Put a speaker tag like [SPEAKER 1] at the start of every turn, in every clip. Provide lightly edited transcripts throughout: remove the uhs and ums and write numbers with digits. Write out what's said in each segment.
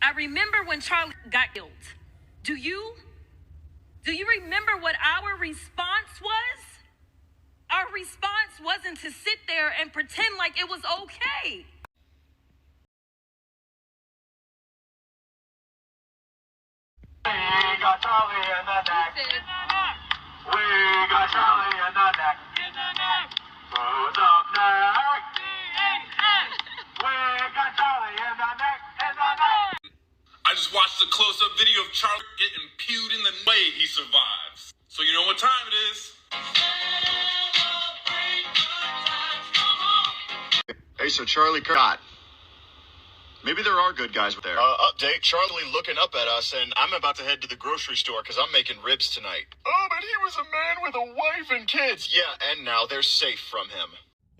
[SPEAKER 1] I remember when Charlie got killed. Do you remember what our response was? Our response wasn't to sit there and pretend like it was okay.
[SPEAKER 2] We got Charlie in the neck. We got Charlie in the neck. Who's up next? We got Charlie in the neck.
[SPEAKER 3] I just watched a close-up video of Charlie getting pewed in the way he survives. So you know what time it is.
[SPEAKER 4] Hey, so Charlie got. Maybe there are good guys there. Update, Charlie looking up at us, and I'm about to head to the grocery store because I'm making ribs tonight. Oh, but he was a man with a wife and kids. Yeah, and now they're safe from him.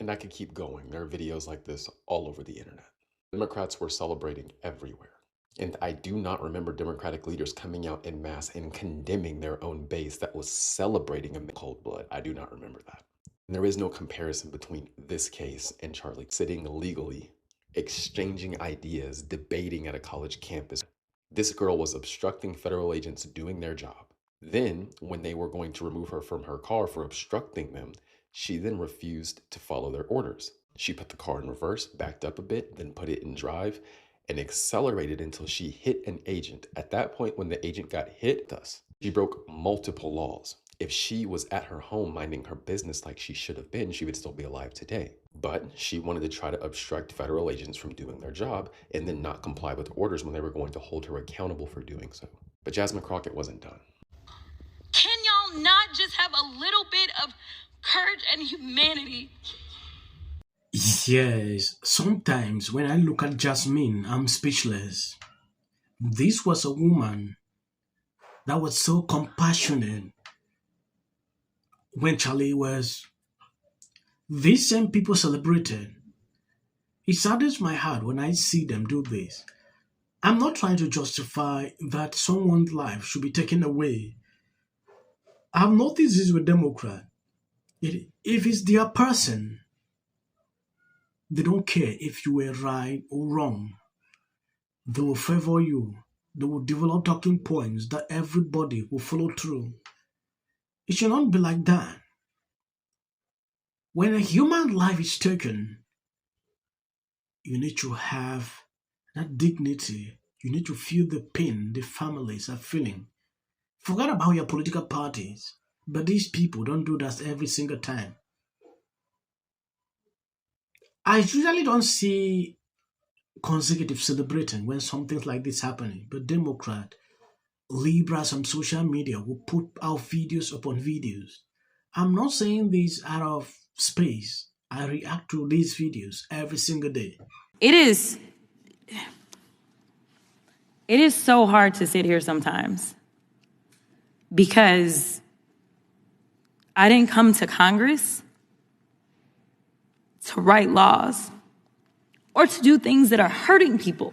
[SPEAKER 5] And I could keep going. There are videos like this all over the internet. Democrats were celebrating everywhere. And I do not remember Democratic leaders coming out en masse and condemning their own base that was celebrating in cold blood. I do not remember that. And there is no comparison between this case and Charlie sitting illegally, exchanging ideas, debating at a college campus. This girl was obstructing federal agents doing their job. Then, when they were going to remove her from her car for obstructing them, she then refused to follow their orders. She put the car in reverse, backed up a bit, then put it in drive, and accelerated until she hit an agent. At that point, when the agent got hit, she broke multiple laws. If she was at her home minding her business like she should have been, she would still be alive today. But she wanted to try to obstruct federal agents from doing their job and then not comply with orders when they were going to hold her accountable for doing so. But Jasmine Crockett wasn't done.
[SPEAKER 1] Can y'all not just have a little bit of courage and humanity?
[SPEAKER 6] Yes, sometimes when I look at Jasmine, I'm speechless. This was a woman that was so compassionate when Charlie was. These same people celebrated. It saddens my heart when I see them do this. I'm not trying to justify that someone's life should be taken away. I've noticed this with Democrats. If it's their person, they don't care if you were right or wrong. They will favor you. They will develop talking points that everybody will follow through. It should not be like that. When a human life is taken, you need to have that dignity. You need to feel the pain the families are feeling. Forget about your political parties, but these people don't do that every single time. I usually don't see consecutive celebrating when something like this happening, but Democrat, liberals on social media will put out videos upon videos. I'm not saying this out of space. I react to these videos every single day.
[SPEAKER 7] It is so hard to sit here sometimes because I didn't come to Congress to write laws or to do things that are hurting people.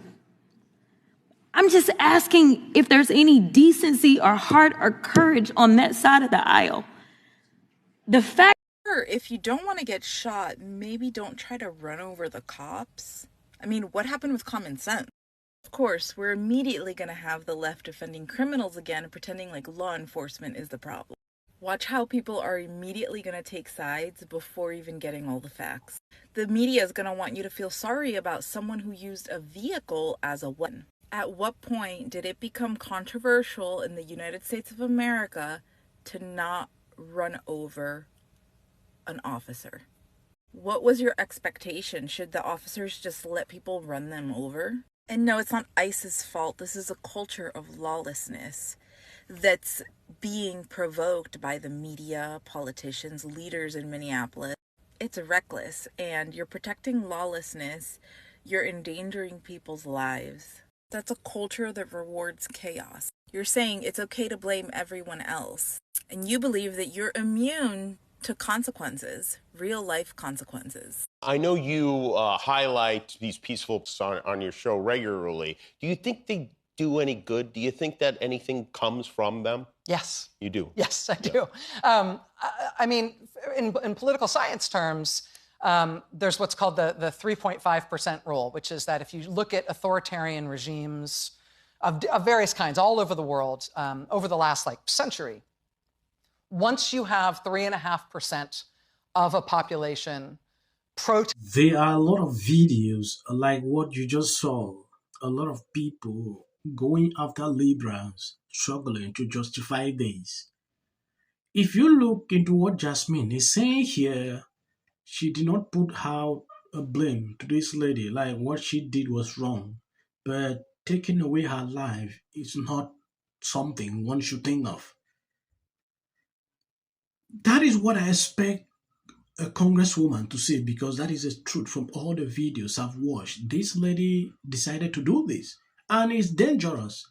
[SPEAKER 7] I'm just asking if there's any decency or heart or courage on that side of the aisle. The fact
[SPEAKER 8] if you don't want to get shot, maybe don't try to run over the cops. I mean, what happened with common sense? Of course, we're immediately going to have the left defending criminals again, pretending like law enforcement is the problem. Watch how people are immediately going to take sides before even getting all the facts. The media is going to want you to feel sorry about someone who used a vehicle as a weapon. At what point did it become controversial in the United States of America to not run over an officer? What was your expectation? Should the officers just let people run them over? And no, it's not ICE's fault. This is a culture of lawlessness that's being provoked by the media, politicians, leaders in Minneapolis. It's reckless, and you're protecting lawlessness. You're endangering people's lives. That's a culture that rewards chaos. You're saying it's okay to blame everyone else, and you believe that you're immune to consequences, real life consequences.
[SPEAKER 9] I know you highlight these peaceful on your show regularly. Do you think they do any good? Do you think that anything comes from them?
[SPEAKER 10] Yes.
[SPEAKER 9] You do?
[SPEAKER 10] Yes, I do. I mean, in political science terms, there's what's called the 3.5% rule, which is that if you look at authoritarian regimes of various kinds all over the world over the last century. Once you have 3.5% of a population
[SPEAKER 6] There are a lot of videos like what you just saw. A lot of people going after liberals, struggling to justify this. If you look into what Jasmine is saying here, she did not put out a blame to this lady, like what she did was wrong. But taking away her life is not something one should think of. That is what I expect a congresswoman to say, because that is the truth from all the videos I've watched. This lady decided to do this, and it's dangerous.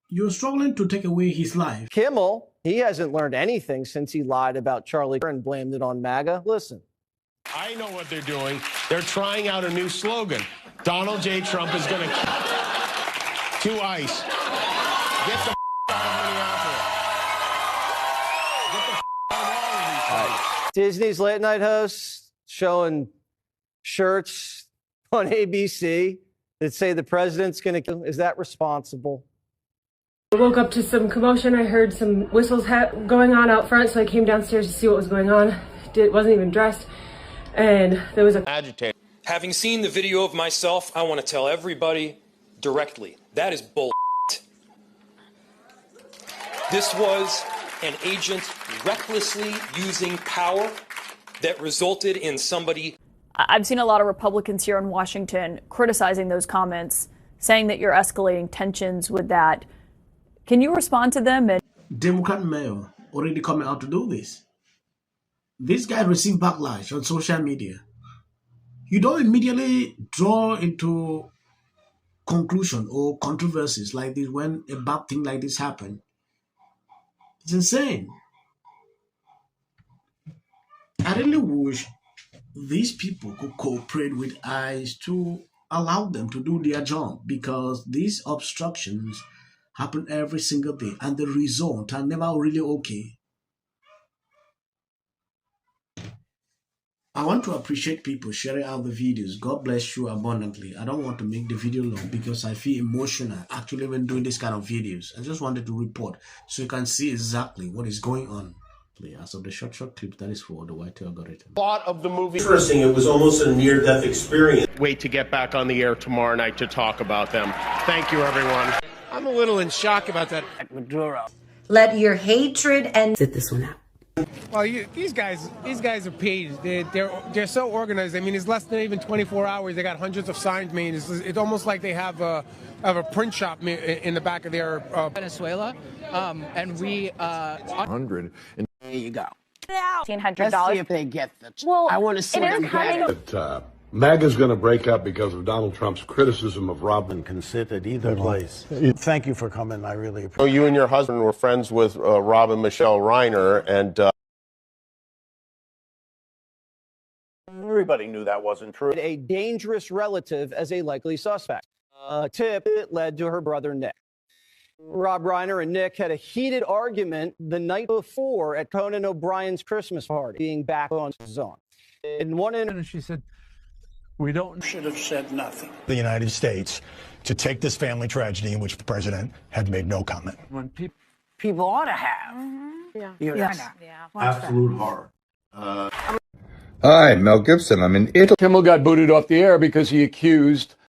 [SPEAKER 6] You're struggling to take away his life.
[SPEAKER 11] Kimmel, he hasn't learned anything since he lied about Charlie and blamed it on MAGA. Listen.
[SPEAKER 9] I know what they're doing. They're trying out a new slogan. Donald J. Trump is going to to ICE. Get the out of Minneapolis. Get the out of all of these places.
[SPEAKER 11] Disney's late night hosts showing shirts on ABC that say the president's going to kill. Is that responsible?
[SPEAKER 12] I woke up to some commotion. I heard some whistles going on out front, so I came downstairs to see what was going on. Wasn't even dressed. And there was a
[SPEAKER 9] agitator.
[SPEAKER 13] Having seen the video of myself, I want to tell everybody directly, that is bull. This was an agent recklessly using power that resulted in somebody.
[SPEAKER 14] I've seen a lot of Republicans here in Washington criticizing those comments, saying that you're escalating tensions with that. Can you respond to them?
[SPEAKER 6] Democrat mayor already coming out to do this. This guy received backlash on social media. You don't immediately draw into conclusion or controversies like this when a bad thing like this happens. It's insane. I really wish these people could cooperate with ICE to allow them to do their job, because these obstructions happen every single day and the results are never really okay. I want to appreciate people sharing out the videos. God bless you abundantly. I don't want to make the video long because I feel emotional actually when doing this kind of videos. I just wanted to report so you can see exactly what is going on. As of the short clip, that is for the white algorithm.
[SPEAKER 9] Plot of the movie.
[SPEAKER 15] Interesting, it was almost a near-death experience.
[SPEAKER 9] Wait to get back on the air tomorrow night to talk about them. Thank you, everyone. I'm a little in shock about that. Maduro.
[SPEAKER 16] Let your hatred and sit this one out.
[SPEAKER 17] Well, these guys are paid. They're so organized. I mean, it's less than even 24 hours. They got hundreds of signs made. It's almost like they have a print shop in the back of their
[SPEAKER 18] Venezuela, and we
[SPEAKER 19] 100. And
[SPEAKER 18] there you go.
[SPEAKER 20] $1,500.
[SPEAKER 18] Let's see if they get the.
[SPEAKER 20] Well,
[SPEAKER 18] I want to see them get it.
[SPEAKER 21] MAGA's going to break up because of Donald Trump's criticism of Robin.
[SPEAKER 22] Can sit at either place. Thank you for coming. I really appreciate it.
[SPEAKER 9] So you and your husband were friends with Robin Michelle Reiner, and
[SPEAKER 11] Everybody knew that wasn't true. A dangerous relative as a likely suspect. A tip that led to her brother Nick. Rob Reiner and Nick had a heated argument the night before at Conan O'Brien's Christmas party, being back on his own. In one incident, she said,
[SPEAKER 22] We should have said nothing. The United States to take this family tragedy in which the president had made no comment.
[SPEAKER 18] When people ought to have.
[SPEAKER 20] Yeah.
[SPEAKER 18] Yes.
[SPEAKER 15] Absolute horror.
[SPEAKER 23] Hi, Mel Gibson. I'm in Italy.
[SPEAKER 24] Kimmel got booted off the air because he accused